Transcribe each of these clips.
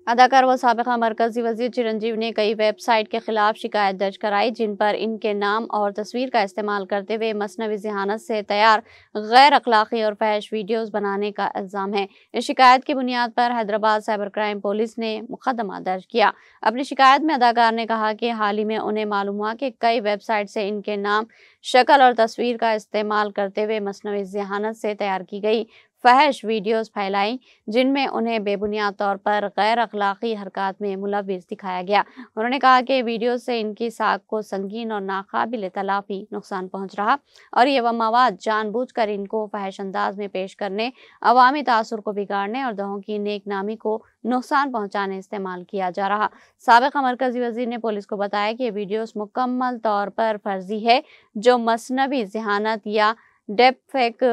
اداکار و سابقہ مرکزی وزیر چرنجیوی نے کئی ویب سائٹ کے خلاف شکایت درج کرائی جن پر ان کے نام اور تصویر کا استعمال کرتے ہوئے مصنوعی ذہانت سے تیار غیر اخلاقی اور فحش ویڈیوز بنانے کا الزام ہے۔ اس شکایت کی بنیاد پر حیدرآباد سائبر کرائم پولیس نے مقدمہ درج کیا۔ اپنی شکایت میں اداکار نے کہا کہ حال ہی میں انہیں معلوم ہوا کہ کئی ویب سائٹ سے ان کے نام، شکل اور تصویر کا استعمال کرتے ہوئے مصنوعی ذہانت سے تیار کی گئی فحش ویڈیوز پھیلائی جن میں انہیں بے بنیاد طور پر غیر اخلاقی حرکات میں ملوث دکھایا گیا۔ انہوں نے کہا کہ ویڈیوز سے ان کی ساکھ کو سنگین اور ناقابل تلافی نقصان پہنچ رہا اور یہ مواد جان بوجھ کر ان کو فحش انداز میں پیش کرنے، عوامی تاثر کو بگاڑنے اور دوہوں کی نیک نامی کو نقصان پہنچانے استعمال کیا جا رہا۔ سابقہ مرکزی وزیر نے پولیس کو بتایا کہ یہ ویڈیوز مکمل طور پر فرضی ہے جو مصنوعی ذہانت یا ڈیپ فیک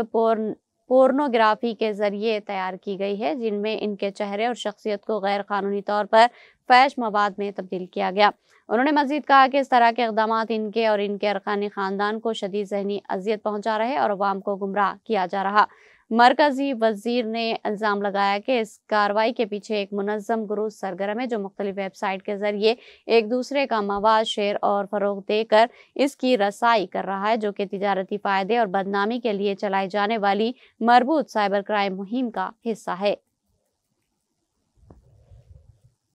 پورنوگرافی کے ذریعے تیار کی گئی ہے جن میں ان کے چہرے اور شخصیت کو غیر قانونی طور پر فحش مواد میں تبدیل کیا گیا۔ انہوں نے مزید کہا کہ اس طرح کے اقدامات ان کے اور ان کے ارکان خاندان کو شدید ذہنی اذیت پہنچا رہے اور عوام کو گمراہ کیا جا رہا۔ مرکزی وزیر نے الزام لگایا کہ اس کارروائی کے پیچھے ایک منظم گروہ سرگرم ہے جو مختلف ویب سائٹ کے ذریعے ایک دوسرے کا مواد شیئر اور فروغ دے کر اس کی رسائی کر رہا ہے جو کہ تجارتی فائدے اور بدنامی کے لیے چلائی جانے والی مربوط سائبر کرائم مہم کا حصہ ہے۔